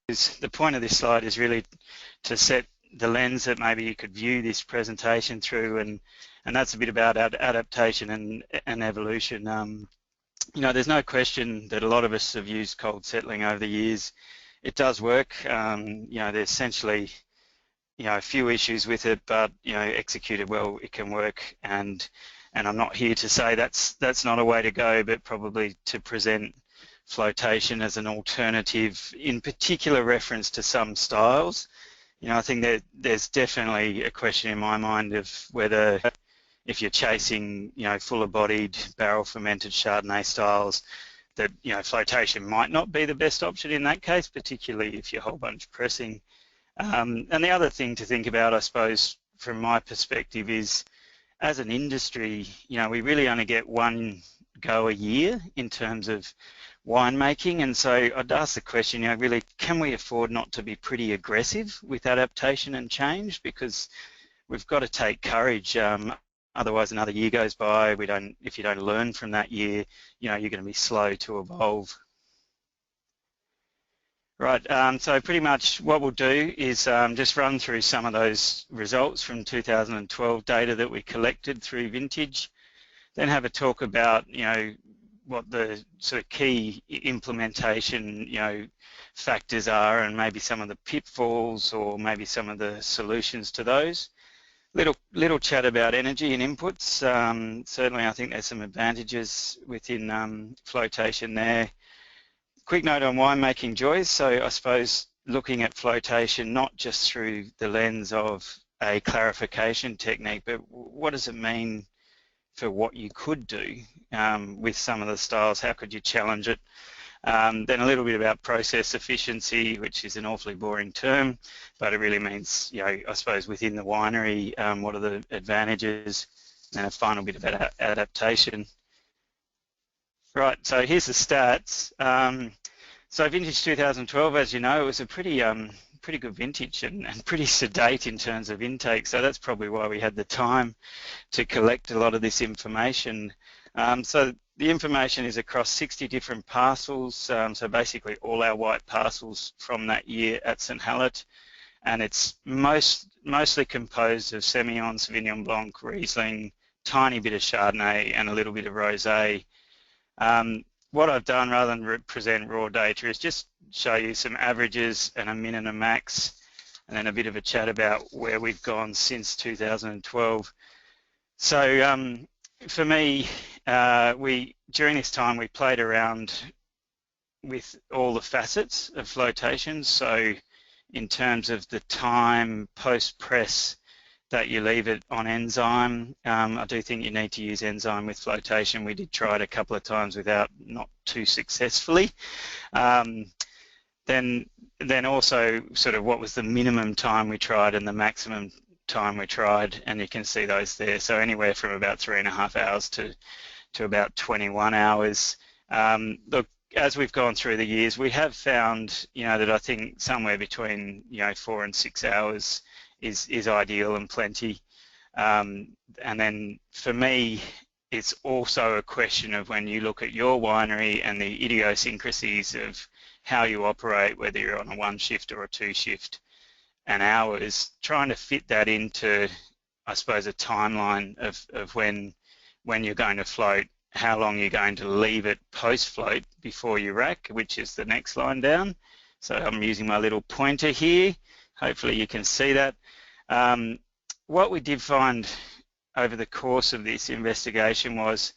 the point of this slide is really to set the lens that maybe you could view this presentation through, and that's a bit about adaptation and evolution. You know, there's no question that a lot of us have used cold settling over the years. It does work. You know, there's essentially, you know, a few issues with it, but, you know, executed well, it can work. And I'm not here to say that's not a way to go, but probably to present flotation as an alternative, in particular reference to some styles. You know, I think that there's definitely a question in my mind of whether, if you're chasing, you know, fuller bodied barrel fermented Chardonnay styles, that, you know, flotation might not be the best option in that case, particularly if you're whole bunch pressing. And the other thing to think about, I suppose, from my perspective is, as an industry, you know, we really only get one go a year in terms of winemaking, and so I'd ask the question, you know, really, can we afford not to be pretty aggressive with adaptation and change? Because we've got to take courage. Otherwise, another year goes by. If you don't learn from that year, you know, you're going to be slow to evolve. Right. So pretty much what we'll do is just run through some of those results from 2012 data that we collected through vintage. Then have a talk about, you know, what the sort of key implementation, you know, factors are, and maybe some of the pitfalls, or maybe some of the solutions to those. Little chat about energy and inputs. Certainly, I think there's some advantages within flotation there. Quick note on winemaking joys. So I suppose looking at flotation not just through the lens of a clarification technique, but what does it mean for what you could do with some of the styles? How could you challenge it? Then a little bit about process efficiency, which is an awfully boring term, but it really means, you know, I suppose within the winery, what are the advantages? And a final bit about adaptation. Right, so here's the stats. So vintage 2012, as you know, it was a pretty good vintage and pretty sedate in terms of intake. So that's probably why we had the time to collect a lot of this information. So the information is across 60 different parcels. So basically all our white parcels from that year at St Hallett, and it's mostly composed of Semillon, Sauvignon Blanc, Riesling, tiny bit of Chardonnay, and a little bit of Rosé. What I've done, rather than present raw data, is just show you some averages and a min and a max, and then a bit of a chat about where we've gone since 2012. So for me, during this time we played around with all the facets of flotation. So in terms of the time post-press that you leave it on enzyme, I do think you need to use enzyme with flotation. We did try it a couple of times not too successfully. Then also sort of what was the minimum time we tried and the maximum time we tried, and you can see those there. So anywhere from about 3.5 hours to about 21 hours. Look, as we've gone through the years, we have found, you know, that I think somewhere between, you know, 4 and 6 hours is ideal and plenty. And then for me, it's also a question of, when you look at your winery and the idiosyncrasies of how you operate, whether you're on a 1 shift or a 2 shift, and hours, trying to fit that into, I suppose, a timeline of when you're going to float, how long you're going to leave it post-float before you rack, which is the next line down. So I'm using my little pointer here. Hopefully you can see that. What we did find over the course of this investigation was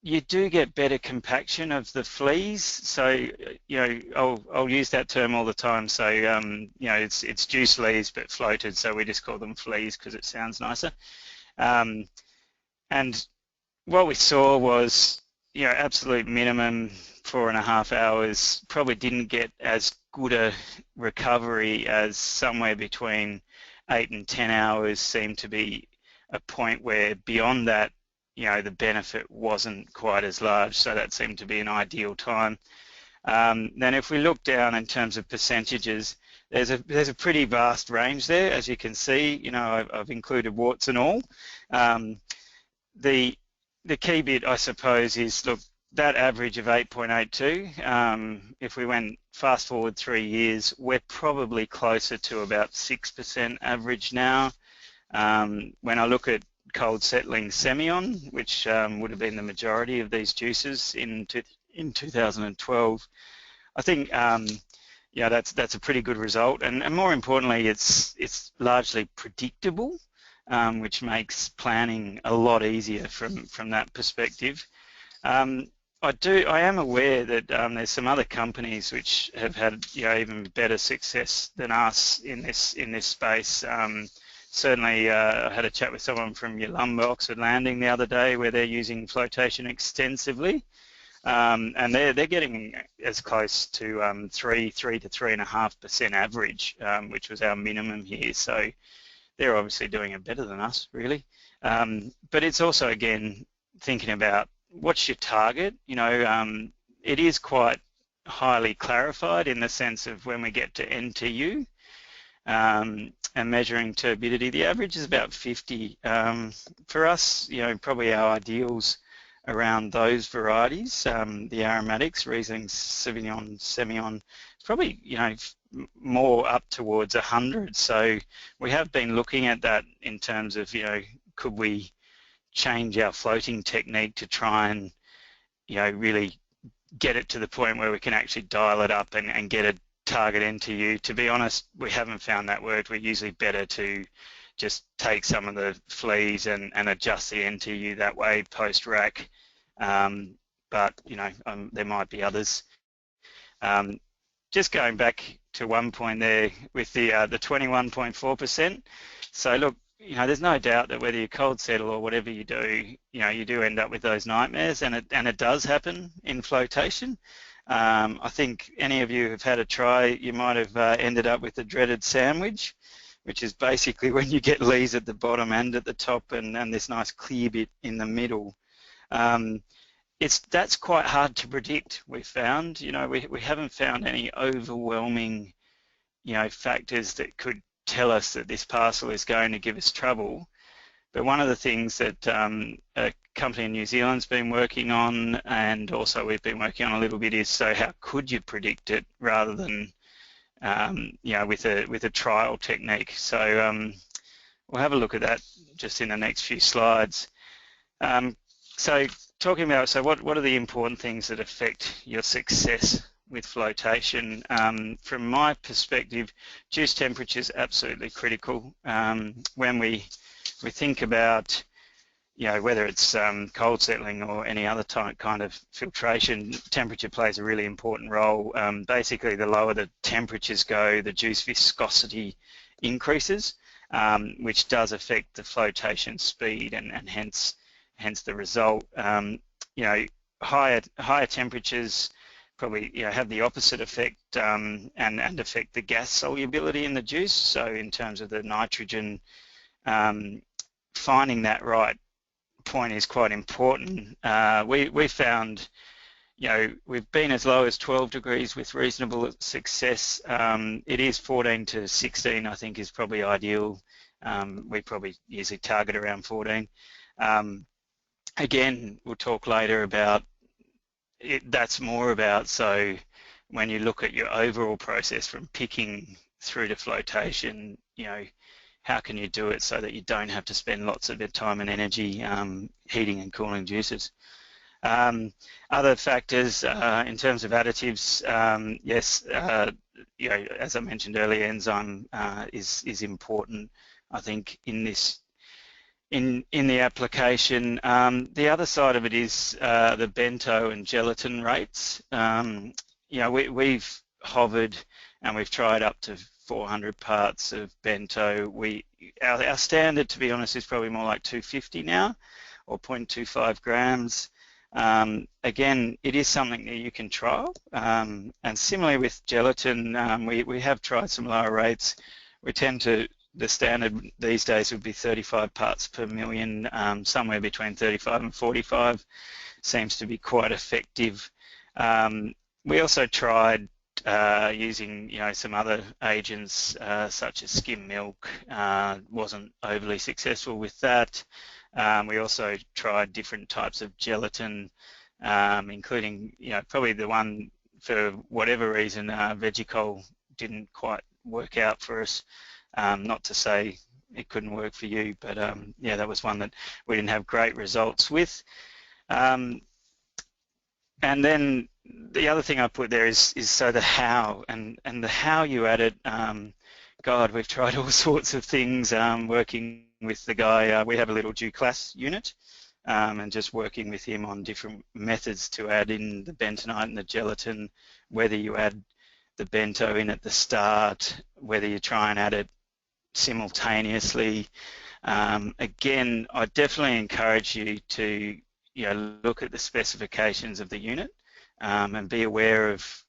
you do get better compaction of the fleas. So, you know, I'll use that term all the time. So, you know, it's juice leaves but floated, so we just call them fleas because it sounds nicer. And what we saw was, you know, absolute minimum 4.5 hours. Probably didn't get as good a recovery as somewhere between 8 and 10 hours seemed to be a point where beyond that, you know, the benefit wasn't quite as large, so that seemed to be an ideal time. Then if we look down in terms of percentages, there's a pretty vast range there, as you can see. You know, I've included warts and all. The key bit, I suppose, is, look, that average of 8.82, if we went fast forward 3 years, we're probably closer to about 6% average now. When I look at cold settling Semillon, which would have been the majority of these juices in 2012, I think yeah, that's a pretty good result, and more importantly, it's largely predictable, which makes planning a lot easier from that perspective. I am aware that there's some other companies which have had even better success than us in this space. Certainly, I had a chat with someone from Yalumba, Oxford Landing the other day, where they're using flotation extensively, and they're getting as close to 3 to 3.5% average, which was our minimum here. So they're obviously doing it better than us, really. But it's also, again, thinking about what's your target. It is quite highly clarified in the sense of when we get to NTU and measuring turbidity, the average is about 50. For us, probably our ideals around those varieties, the aromatics, Riesling, Sauvignon, Semillon, probably more up towards 100. So we have been looking at that in terms of could we change our floating technique to try and really get it to the point where we can actually dial it up and get a target NTU. To be honest, we haven't found that worked. We're usually better to just take some of the fleas and adjust the NTU that way post rack, but there might be others. Just going back to one point there with the 21.4%. So look, there's no doubt that whether you cold settle or whatever you do, you do end up with those nightmares, and it does happen in flotation. I think any of you who've had a try, you might have ended up with the dreaded sandwich, which is basically when you get lees at the bottom and at the top, and this nice clear bit in the middle. That's quite hard to predict. We've found, we haven't found any overwhelming, factors that could tell us that this parcel is going to give us trouble. But one of the things that a company in New Zealand's been working on, and also we've been working on a little bit, is so how could you predict it rather than with a trial technique. So we'll have a look at that just in the next few slides. So talking about, what are the important things that affect your success with flotation? From my perspective, juice temperature is absolutely critical. When we think about whether it's cold settling or any other kind of filtration, temperature plays a really important role. Basically, the lower the temperatures go, the juice viscosity increases, which does affect the flotation speed and hence the result. Higher temperatures probably have the opposite effect and affect the gas solubility in the juice. So in terms of the nitrogen, finding that right point is quite important. We found, we've been as low as 12 degrees with reasonable success. It is 14 to 16, I think, is probably ideal. We probably usually target around 14. Again, we'll talk later about it. That's more about, so when you look at your overall process from picking through to flotation, how can you do it so that you don't have to spend lots of your time and energy heating and cooling juices? Other factors in terms of additives, yes, as I mentioned earlier, enzyme is important, I think, in this in the application. The other side of it is the bento and gelatin rates. We've hovered and we've tried up to 400 parts of bento. Our standard, to be honest, is probably more like 250 now, or 0.25 grams. Again, it is something that you can trial, and similarly with gelatin, we have tried some lower rates. We tend to, the standard these days would be 35 parts per million, somewhere between 35 and 45 seems to be quite effective. We also tried using some other agents such as skim milk, wasn't overly successful with that. We also tried different types of gelatin, including, probably the one for whatever reason, Vegicol didn't quite work out for us. Not to say it couldn't work for you, but yeah, that was one that we didn't have great results with. And then the other thing I put there is so the how, and the how you add it. God, we've tried all sorts of things, working with the guy. We have a little Duclass unit, and just working with him on different methods to add in the bentonite and the gelatin, whether you add the bento in at the start, whether you try and add it simultaneously. Again, I definitely encourage you to look at the specifications of the unit, and be aware of,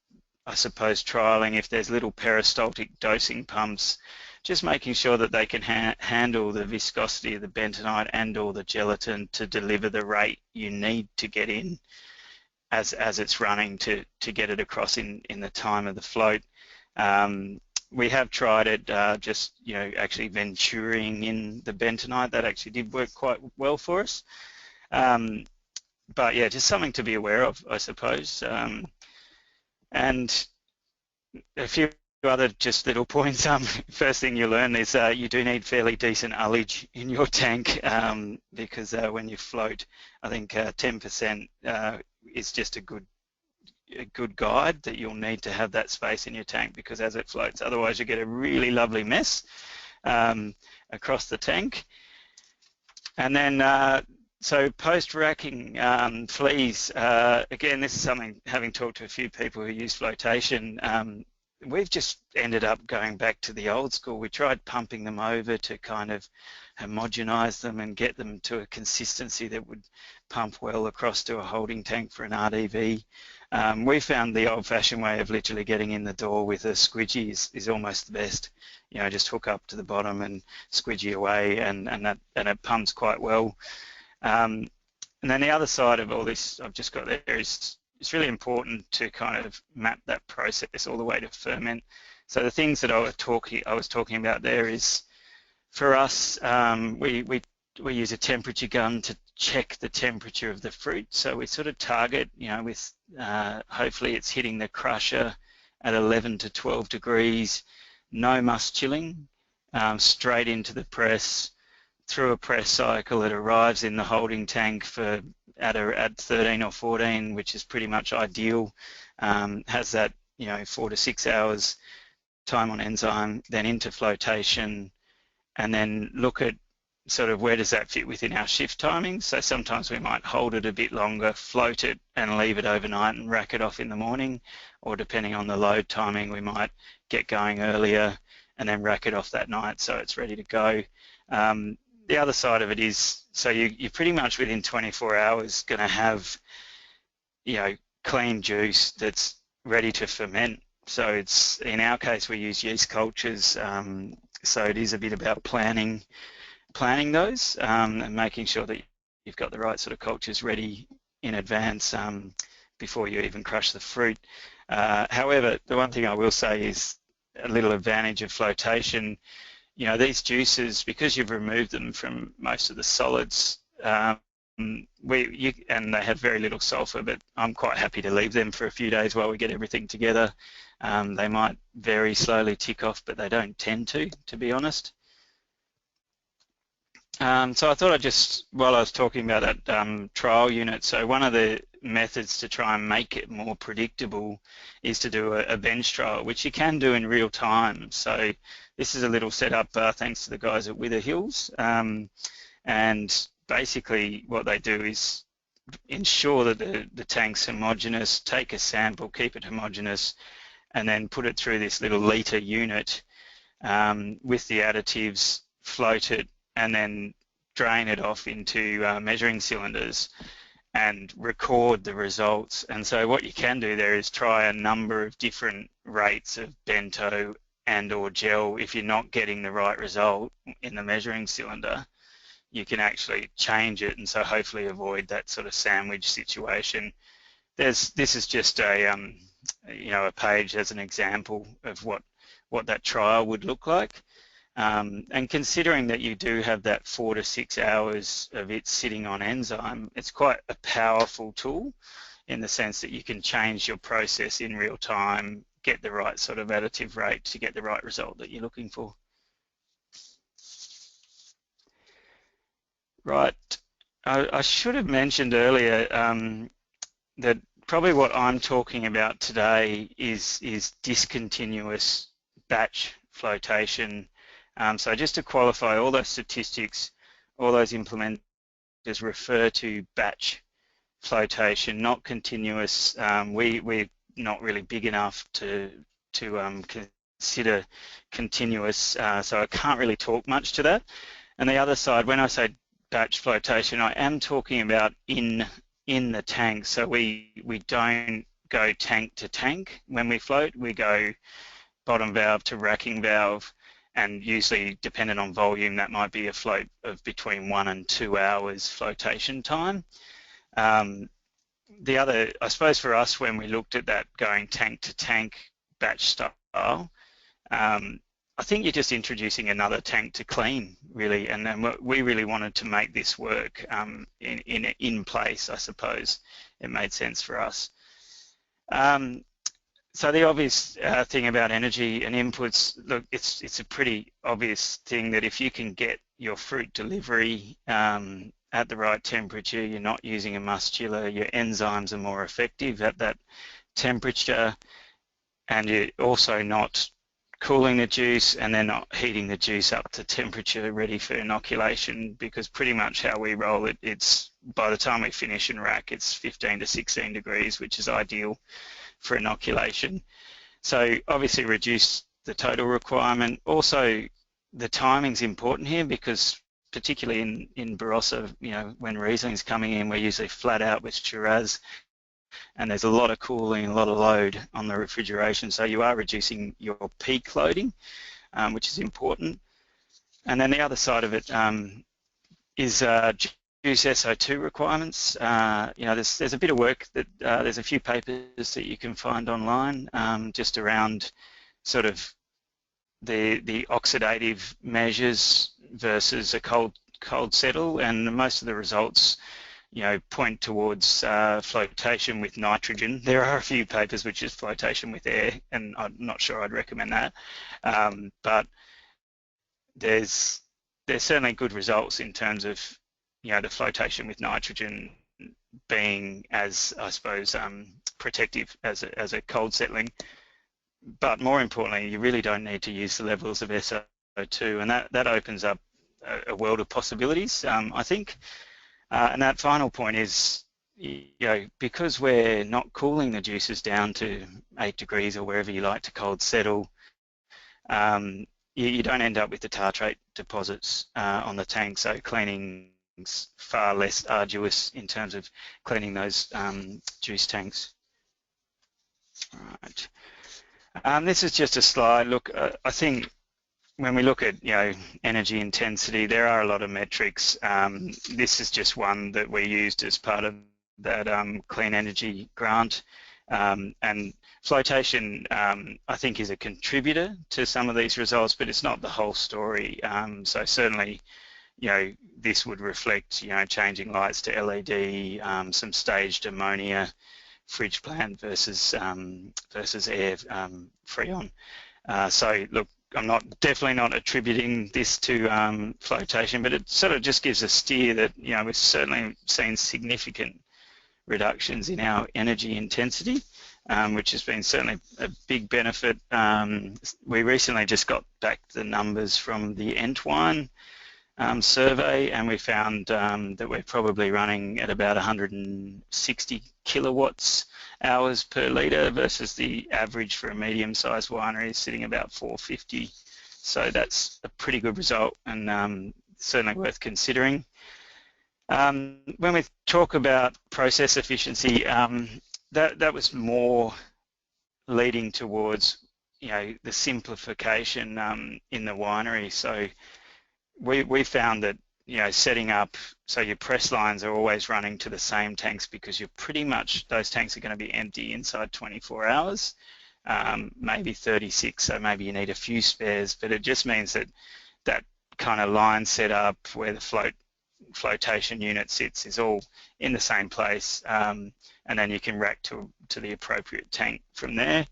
I suppose, trialing if there's little peristaltic dosing pumps, just making sure that they can handle the viscosity of the bentonite and all the gelatin to deliver the rate you need to get in as it's running to get it across in the time of the float. We have tried it just actually venturing in the bentonite. That actually did work quite well for us. But yeah, just something to be aware of, I suppose. And a few other just little points. First thing you learn is you do need fairly decent ullage in your tank, because when you float, I think 10% is just a good guide that you'll need to have that space in your tank, because as it floats, otherwise you get a really lovely mess across the tank. And then so post-racking fleas, again, this is something, having talked to a few people who use flotation, we've just ended up going back to the old school. We tried pumping them over to kind of homogenize them and get them to a consistency that would pump well across to a holding tank for an RDV. We found the old-fashioned way of literally getting in the door with a squidgy is almost the best. Just hook up to the bottom and squidgy away, and it pumps quite well. And then the other side of all this I've just got there is it's really important to kind of map that process all the way to ferment. So the things that I was talking about there is, for us, we use a temperature gun to check the temperature of the fruit. So we sort of target, with hopefully it's hitting the crusher at 11 to 12 degrees, no must chilling, straight into the press, through a press cycle. It arrives in the holding tank at 13 or 14, which is pretty much ideal. Has that 4 to 6 hours time on enzyme, then into flotation, and then look at sort of where does that fit within our shift timing. So sometimes we might hold it a bit longer, float it and leave it overnight and rack it off in the morning, or depending on the load timing, we might get going earlier and then rack it off that night so it's ready to go. The other side of it is, so you're pretty much within 24 hours going to have, clean juice that's ready to ferment. So it's, in our case, we use yeast cultures. So it is a bit about planning those, and making sure that you've got the right sort of cultures ready in advance before you even crush the fruit. However, the one thing I will say is a little advantage of flotation. These juices, because you've removed them from most of the solids, and they have very little sulfur, but I'm quite happy to leave them for a few days while we get everything together. They might very slowly tick off, but they don't tend to be honest. So I thought I'd just, while I was talking about that trial unit, so one of the methods to try and make it more predictable is to do a bench trial, which you can do in real time. So this is a little setup thanks to the guys at Wither Hills, and basically what they do is ensure that the tank's homogeneous, take a sample, keep it homogeneous, and then put it through this little litre unit with the additives, float it, and then drain it off into measuring cylinders and record the results. And so what you can do there is try a number of different rates of bento and or gel. If you're not getting the right result in the measuring cylinder, you can actually change it, and so hopefully avoid that sort of sandwich situation. This is just a a page as an example of what that trial would look like. And considering that you do have that 4 to 6 hours of it sitting on enzyme, it's quite a powerful tool in the sense that you can change your process in real time, get the right sort of additive rate to get the right result that you're looking for. Right, I should have mentioned earlier that probably what I'm talking about today is discontinuous batch flotation. So just to qualify, all those statistics, all those implementers refer to batch flotation, not continuous. We're not really big enough to consider continuous, so I can't really talk much to that. And the other side, when I say batch flotation, I am talking about in the tank. So we don't go tank to tank when we float. We go bottom valve to racking valve, and usually dependent on volume, that might be a float of between 1 and 2 hours flotation time. The other, I suppose for us, when we looked at that going tank to tank batch style, I think you're just introducing another tank to clean, really, and then we really wanted to make this work in place. I suppose it made sense for us. So the obvious thing about energy and inputs, look, it's a pretty obvious thing that if you can get your fruit delivery at the right temperature, you're not using a muscular, your enzymes are more effective at that temperature, and you're also not cooling the juice and then not heating the juice up to temperature ready for inoculation, because pretty much how we roll it, it's by the time we finish and rack, it's 15 to 16 degrees, which is ideal for inoculation. So obviously reduce the total requirement. Also, the timing's important here, because particularly in Barossa, you know, when Riesling's coming in, we're usually flat out with Shiraz, and there's a lot of cooling, a lot of load on the refrigeration, so you are reducing your peak loading, which is important. And then the other side of it is juice SO2 requirements. You know, there's a bit of work that there's a few papers that you can find online just around sort of the oxidative measures versus a cold settle, and most of the results, you know, point towards flotation with nitrogen. There are a few papers which is flotation with air, and I'm not sure I'd recommend that. But there's certainly good results in terms of, you know, the flotation with nitrogen being, as I suppose, protective as a cold settling. But more importantly, you really don't need to use the levels of SO2, and that opens up a world of possibilities, I think. And that final point is, you know, because we're not cooling the juices down to 8 degrees or wherever you like to cold settle, you don't end up with the tartrate deposits on the tank, so cleaning's far less arduous in terms of cleaning those juice tanks. All right. This is just a slide. Look, I think when we look at, you know, energy intensity, there are a lot of metrics. This is just one that we used as part of that clean energy grant. And flotation, I think, is a contributor to some of these results, but it's not the whole story. So certainly, you know, this would reflect, you know, changing lights to LED, some staged ammonia fridge plant versus air freon. So look, I'm definitely not attributing this to flotation, but it sort of just gives a steer that, you know, we've certainly seen significant reductions in our energy intensity, which has been certainly a big benefit. We recently just got back the numbers from the Entwine survey, and we found that we're probably running at about 160 kilowatts hours per litre versus the average for a medium-sized winery is sitting about 450. So that's a pretty good result, and certainly worth considering. When we talk about process efficiency, that was more leading towards, you know, the simplification in the winery. So we found that, you know, setting up, so your press lines are always running to the same tanks, because you're pretty much, those tanks are going to be empty inside 24 hours, maybe 36, so maybe you need a few spares, but it just means that kind of line setup, where the flotation unit sits, is all in the same place, and then you can rack to the appropriate tank from there.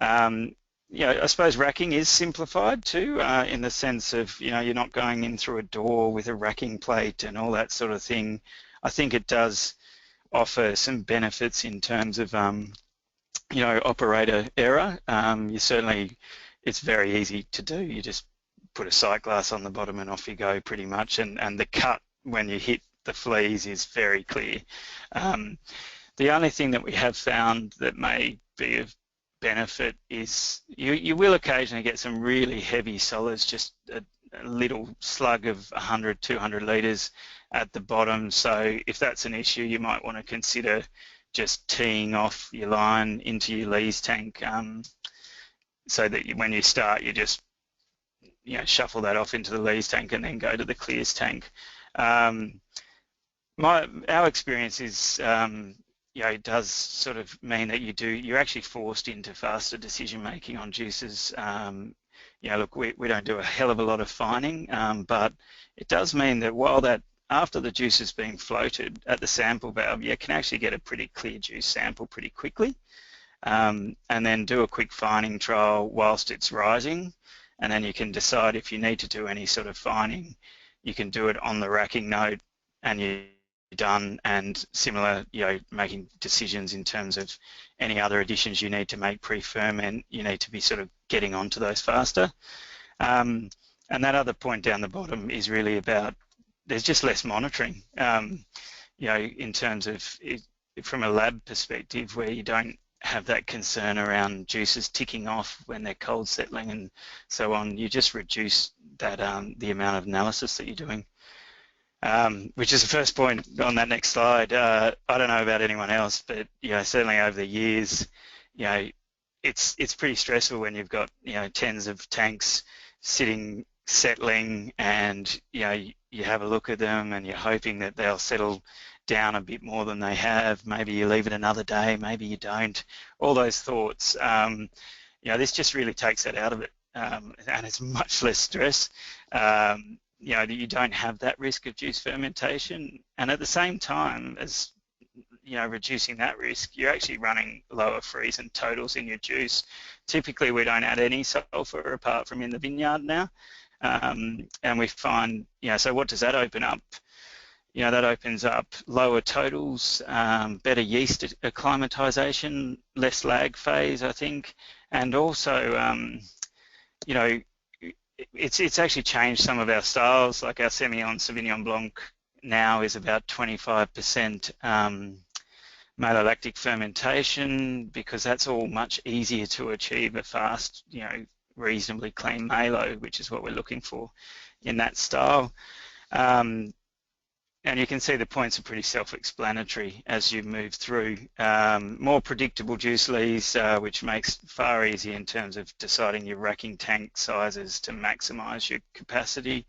I suppose racking is simplified too, in the sense of, you're not going in through a door with a racking plate and all that sort of thing. I think it does offer some benefits in terms of, operator error. It's very easy to do. You just put a sight glass on the bottom and off you go, pretty much, and the cut when you hit the fleas is very clear. The only thing that we have found that may be of benefit is you will occasionally get some really heavy solids, just a little slug of 100, 200 litres at the bottom. So if that's an issue, you might want to consider just teeing off your line into your lees tank, so that when you start, you just shuffle that off into the lees tank and then go to the clears tank. Our experience is, it does sort of mean that you're actually forced into faster decision making on juices. Look, we don't do a hell of a lot of fining, but it does mean that after the juice is being floated at the sample valve, you can actually get a pretty clear juice sample pretty quickly, and then do a quick fining trial whilst it's rising, and then you can decide if you need to do any sort of fining. You can do it on the racking node and you're done, and similar, making decisions in terms of any other additions you need to make pre-ferment. You need to be sort of getting onto those faster. And that other point down the bottom is really about, there's just less monitoring, in terms of from a lab perspective, where you don't have that concern around juices ticking off when they're cold settling and so on. You just reduce that, the amount of analysis that you're doing. Which is the first point on that next slide. I don't know about anyone else, but certainly over the years, it's pretty stressful when you've got tens of tanks sitting, settling, and you have a look at them and you're hoping that they'll settle down a bit more than they have. Maybe you leave it another day, maybe you don't. All those thoughts. This just really takes that out of it, and it's much less stress. You don't have that risk of juice fermentation, and at the same time as reducing that risk, you're actually running lower freeze and totals in your juice. Typically, we don't add any sulfur apart from in the vineyard now, and we find, so what does that open up? That opens up lower totals, better yeast acclimatization, less lag phase, I think, and also, it's actually changed some of our styles. Like our Semillon Sauvignon Blanc now is about 25% malolactic fermentation, because that's all much easier to achieve a fast, reasonably clean malo, which is what we're looking for in that style. And you can see the points are pretty self-explanatory as you move through. More predictable juice lees, which makes far easier in terms of deciding your racking tank sizes to maximise your capacity.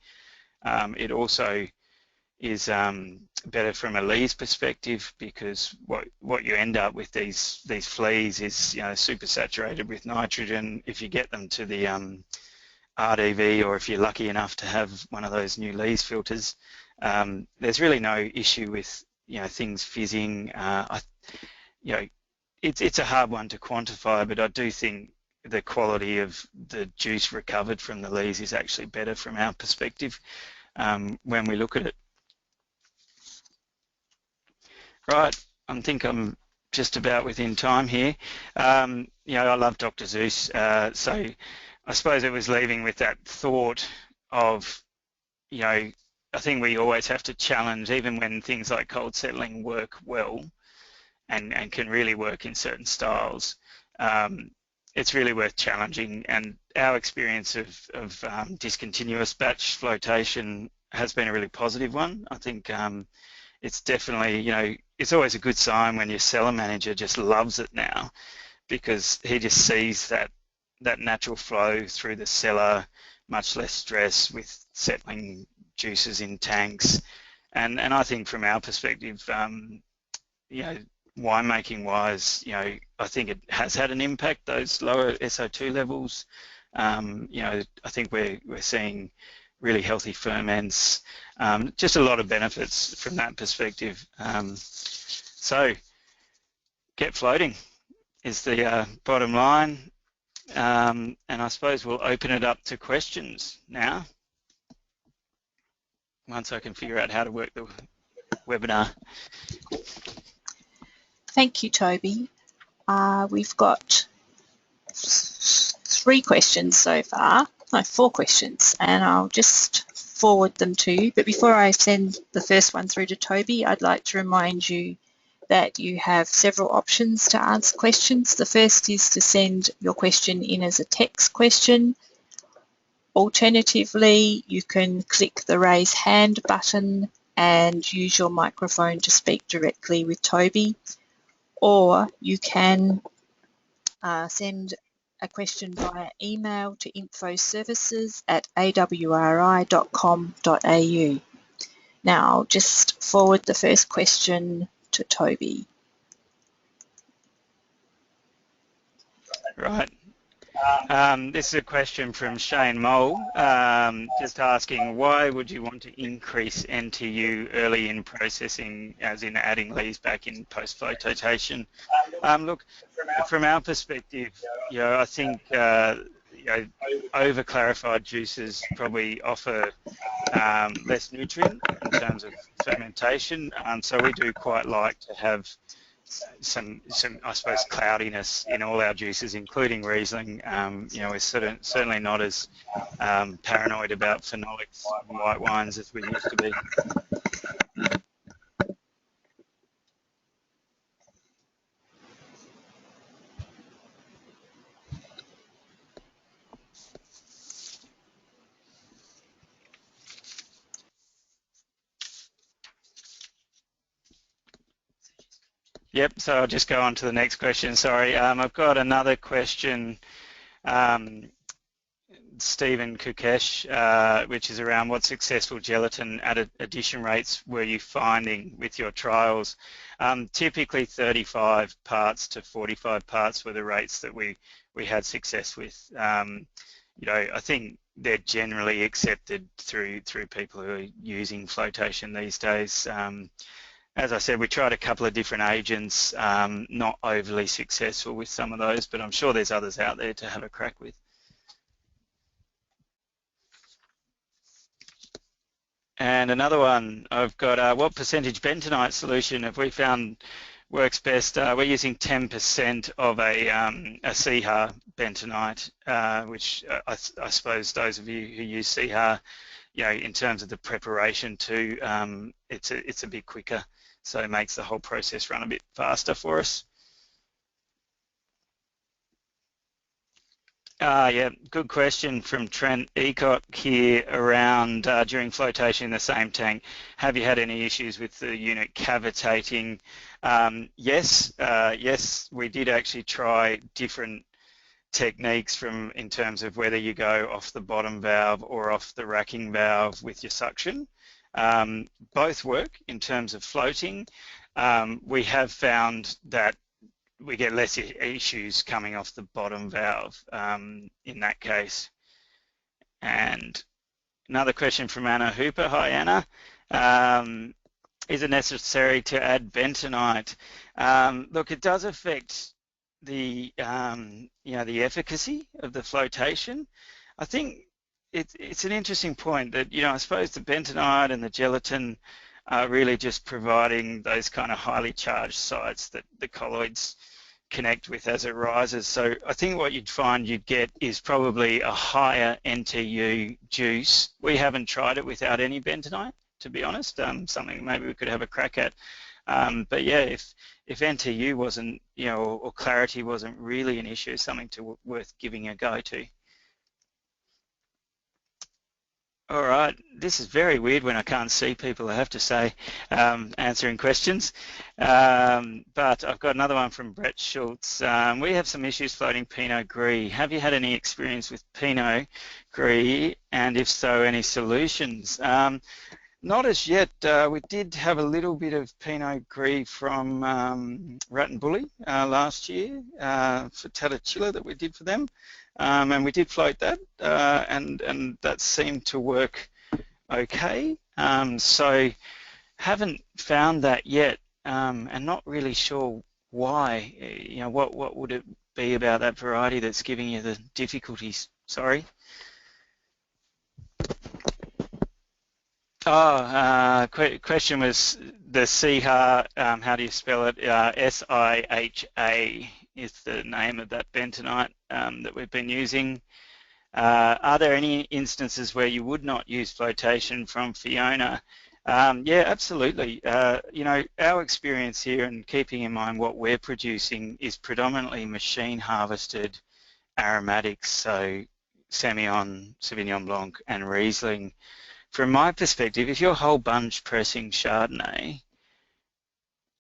It also is better from a lees perspective, because what you end up with these fleas is super saturated with nitrogen. If you get them to the RDV, or if you're lucky enough to have one of those new lees filters, there's really no issue with things fizzing. It's a hard one to quantify, but I do think the quality of the juice recovered from the lees is actually better from our perspective when we look at it. Right, I think I'm just about within time here. I love Dr. Zeus, so I suppose it was leaving with that thought of, I think we always have to challenge, even when things like cold settling work well and can really work in certain styles. It's really worth challenging, and our experience of discontinuous batch flotation has been a really positive one. I think it's definitely, it's always a good sign when your cellar manager just loves it now, because he just sees that natural flow through the cellar, much less stress with settling juices in tanks. And I think from our perspective, winemaking wise, I think it has had an impact, those lower SO2 levels. I think we're seeing really healthy ferments, just a lot of benefits from that perspective. So get floating is the bottom line, and I suppose we'll open it up to questions now, once I can figure out how to work the webinar. Thank you, Toby. We've got 3 questions so far, no, 4 questions, and I'll just forward them to you. But before I send the first one through to Toby, I'd like to remind you that you have several options to answer questions. The first is to send your question in as a text question. Alternatively, you can click the raise hand button and use your microphone to speak directly with Toby, or you can send a question via email to infoservices@awri.com.au. Now I'll just forward the first question to Toby. Right. This is a question from Shane Mole, just asking, why would you want to increase NTU early in processing, as in adding lees back in post-flotation? Look, from our perspective, I think over-clarified juices probably offer less nutrient in terms of fermentation, so we do quite like to have some I suppose cloudiness in all our juices, including Riesling. We're certainly not as paranoid about phenolics in white wines as we used to be. Yep, so I'll just go on to the next question. Sorry, I've got another question, Stephen Kukesh, which is around what successful gelatin addition rates were you finding with your trials? Typically 35 parts to 45 parts were the rates that we had success with. I think they're generally accepted through people who are using flotation these days. As I said, we tried a couple of different agents, not overly successful with some of those, but I'm sure there's others out there to have a crack with. And another one, I've got what percentage bentonite solution have we found works best? We're using 10% of a CHAR bentonite, which I suppose those of you who use CHAR, in terms of the preparation too, it's a bit quicker. So it makes the whole process run a bit faster for us. Yeah, good question from Trent Ecott here around during flotation in the same tank. Have you had any issues with the unit cavitating? Yes, we did actually try different techniques in terms of whether you go off the bottom valve or off the racking valve with your suction. Both work in terms of floating. We have found that we get less issues coming off the bottom valve in that case. And another question from Anna Hooper. Hi, Anna. Is it necessary to add bentonite? Look, it does affect the the efficacy of the flotation. I think it's an interesting point that, I suppose the bentonite and the gelatin are really just providing those kind of highly charged sites that the colloids connect with as it rises. So I think what you'd find you'd get is probably a higher NTU juice. We haven't tried it without any bentonite, to be honest, something maybe we could have a crack at. But yeah, if NTU wasn't, or clarity wasn't really an issue, something worth giving a go to. All right, this is very weird when I can't see people, I have to say, answering questions. But I've got another one from Brett Schultz. We have some issues floating Pinot Gris. Have you had any experience with Pinot Gris, and if so, any solutions? Not as yet. We did have a little bit of Pinot Gris from Rat and Bully last year for Tatachilla that we did for them. And we did float that, and that seemed to work okay. So haven't found that yet, and not really sure why. You know, what would it be about that variety that's giving you the difficulties? Sorry. Oh, question was the SIHA, how do you spell it? SIHA is the name of that bentonite that we've been using. Are there any instances where you would not use flotation from Fiona? Yeah, absolutely. You know, our experience here, and keeping in mind what we're producing, is predominantly machine harvested aromatics, so Semillon, Sauvignon Blanc and Riesling. From my perspective, if you're whole bunch pressing Chardonnay,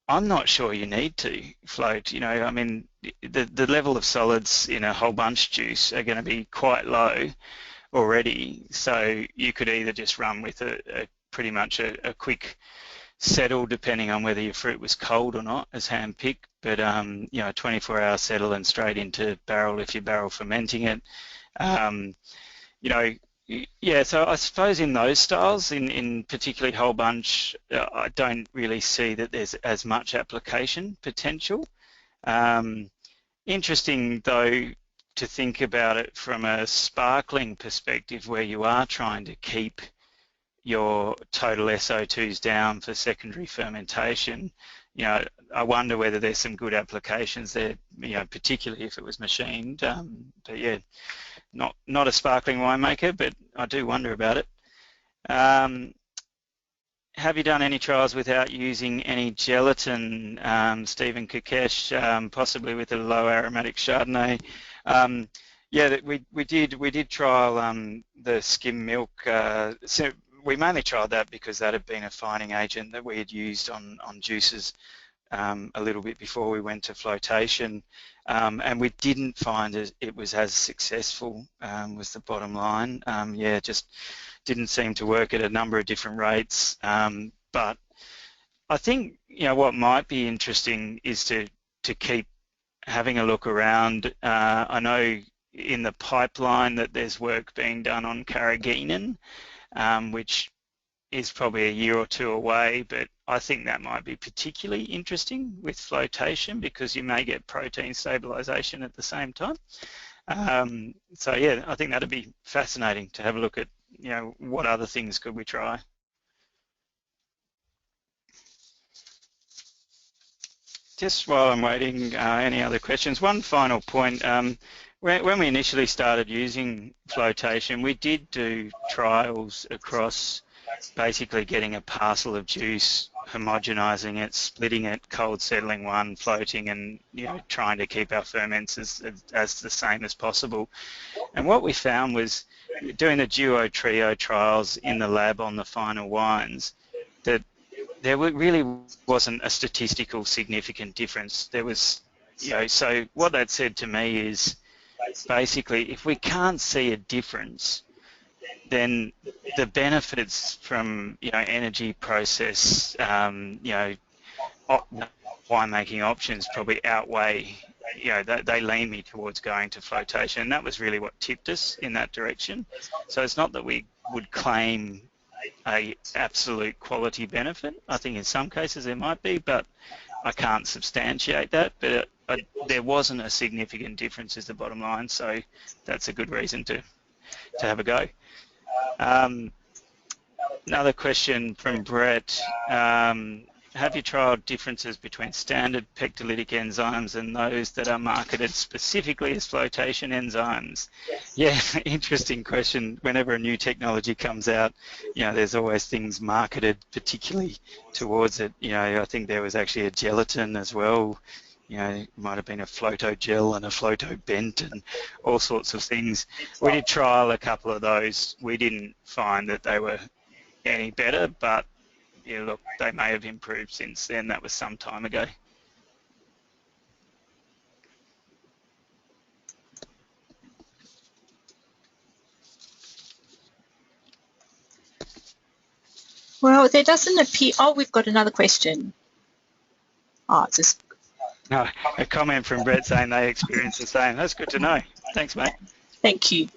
I'm not sure you need to float. You know, I mean, the level of solids in a whole bunch juice are going to be quite low already, so you could either just run with a pretty much a quick settle, depending on whether your fruit was cold or not, as hand picked, but you know, a 24-hour settle and straight into barrel if you're barrel fermenting it. You know, yeah, so I suppose in those styles, in particularly whole bunch, I don't really see that there's as much application potential. Interesting though to think about it from a sparkling perspective, where you are trying to keep your total SO2s down for secondary fermentation. You know, I wonder whether there's some good applications there, you know, particularly if it was machined. But yeah, not a sparkling winemaker, but I do wonder about it. Have you done any trials without using any gelatin, Stephen Kukesh, possibly with a low aromatic Chardonnay? Yeah, we did trial the skim milk. So we mainly trialed that because that had been a fining agent that we had used on juices a little bit before we went to flotation, and we didn't find it was as successful, was the bottom line. Yeah, just didn't seem to work at a number of different rates. But I think, you know, what might be interesting is to keep having a look around. I know in the pipeline that there's work being done on carrageenan, which is probably a year or two away, but I think that might be particularly interesting with flotation because you may get protein stabilization at the same time. So yeah, I think that'd be fascinating to have a look at, you know, what other things could we try. Just while I'm waiting, any other questions? One final point. When we initially started using flotation, we did do trials across basically getting a parcel of juice, homogenizing it, splitting it, cold settling one, floating, and, you know, trying to keep our ferments as the same as possible. And what we found was, doing the duo trio trials in the lab on the final wines, that there really wasn't a statistical significant difference. There was, you know, so what that said to me is basically, if we can't see a difference, then the benefits from, you know, energy process, you know, winemaking options probably outweigh, you know, they lean me towards going to flotation. And that was really what tipped us in that direction. So it's not that we would claim a absolute quality benefit. I think in some cases there might be, but I can't substantiate that. But there wasn't a significant difference is the bottom line. So that's a good reason to have a go. Another question from Brett. Have you tried differences between standard pectolytic enzymes and those that are marketed specifically as flotation enzymes? Yeah, interesting question. Whenever a new technology comes out, you know, there's always things marketed particularly towards it. You know, I think there was actually a gelatin as well. You know, it might have been a floto gel and a floto bent and all sorts of things. We did trial a couple of those. We didn't find that they were any better, but yeah, look, they may have improved since then. That was some time ago. Well, there doesn't appear... Oh, we've got another question. Oh, it's just... No, a comment from Brett saying they experienced the same. That's good to know. Thanks, mate. Thank you.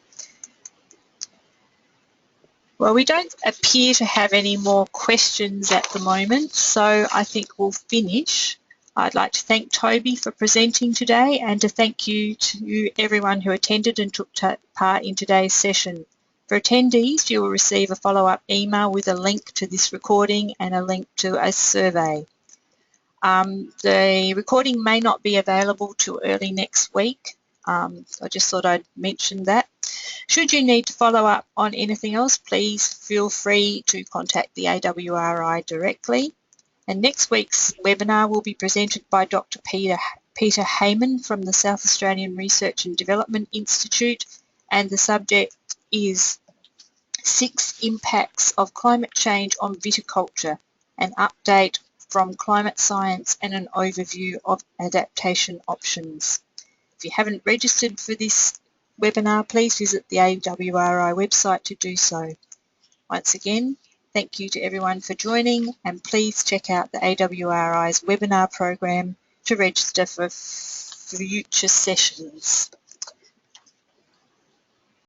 Well, we don't appear to have any more questions at the moment, so I think we'll finish. I'd like to thank Toby for presenting today and to thank you to everyone who attended and took part in today's session. For attendees, you will receive a follow-up email with a link to this recording and a link to a survey. The recording may not be available till early next week. I just thought I'd mention that. Should you need to follow up on anything else, please feel free to contact the AWRI directly. And next week's webinar will be presented by Dr. Peter Heyman from the South Australian Research and Development Institute, and the subject is 6 Impacts of Climate Change on Viticulture, an update from climate science and an overview of adaptation options. If you haven't registered for this webinar, please visit the AWRI website to do so. Once again, thank you to everyone for joining, and please check out the AWRI's webinar program to register for future sessions.